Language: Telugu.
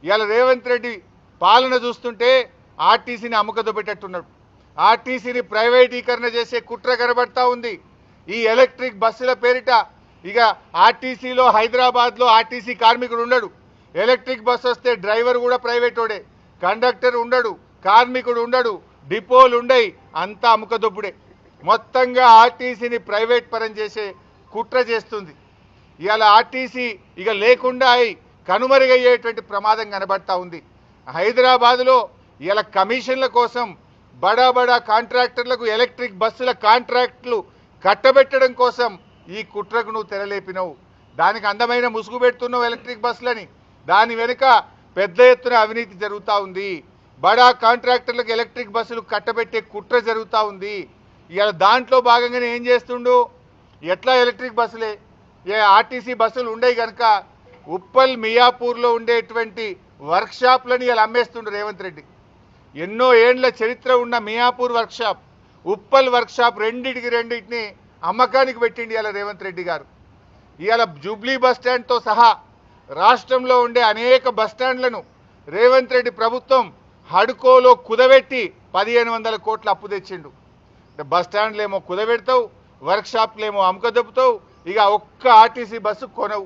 ఇవాళ రేవంత్ రెడ్డి పాలన చూస్తుంటే ఆర్టీసీని అమ్మకదొబ్బెట్టేట్టున్నాడు. ఆర్టీసీని ప్రైవేటీకరణ చేసే కుట్ర కనబడతా ఉంది. ఈ ఎలక్ట్రిక్ బస్సుల పేరిట ఇక ఆర్టీసీలో హైదరాబాద్లో ఆర్టీసీ కార్మికుడు ఉండడు. ఎలక్ట్రిక్ బస్సు వస్తే డ్రైవర్ కూడా ప్రైవేటోడే, కండక్టర్ ఉండడు, కార్మికుడు ఉండడు, డిపోలు ఉండయి, అంతా అమ్మకదొబ్బుడే. మొత్తంగా ఆర్టీసీని ప్రైవేట్ పరం చేసే కుట్ర చేస్తుంది. ఇవాళ ఆర్టీసీ ఇక లేకుండా అయి కనుమరుగయ్యేటువంటి ప్రమాదం కనబడతా ఉంది. హైదరాబాదులో ఇలా కమిషన్ల కోసం బడా బడా కాంట్రాక్టర్లకు ఎలక్ట్రిక్ బస్సుల కాంట్రాక్టులు కట్టబెట్టడం కోసం ఈ కుట్రకు నువ్వు తెరలేపినవు. దానికి అందమైన ముసుగు పెడుతున్నావు ఎలక్ట్రిక్ బస్సులని. దాని వెనుక పెద్ద ఎత్తున అవినీతి జరుగుతూ ఉంది. బడా కాంట్రాక్టర్లకు ఎలక్ట్రిక్ బస్సులు కట్టబెట్టే కుట్ర జరుగుతూ ఉంది. ఇవాళ దాంట్లో భాగంగానే ఏం చేస్తుండు, ఎట్లా ఎలక్ట్రిక్ బస్సులే ఆర్టీసీ బస్సులు ఉండేవి కనుక ఉప్పల్ మియాపూర్లో ఉండేటువంటి వర్క్షాప్లని ఇలా అమ్మేస్తుండ్రు రేవంత్ రెడ్డి. ఎన్నో ఏండ్ల చరిత్ర ఉన్న మియాపూర్ వర్క్షాప్, ఉప్పల్ వర్క్షాప్ రెండింటిని అమ్మకానికి పెట్టిండి ఇలా రేవంత్ రెడ్డి గారు. ఇవాళ జూబ్లీ బస్టాండ్తో సహా రాష్ట్రంలో ఉండే అనేక బస్టాండ్లను రేవంత్ రెడ్డి ప్రభుత్వం హడ్కోలో కుదబెట్టి 1500 కోట్ల అప్పు తెచ్చిండు. బస్టాండ్లేమో కుదబెడతావు, వర్క్షాప్లేమో అమ్మకదొబ్బుతావు, ఇక ఒక్క ఆర్టీసీ బస్సు కొనవు.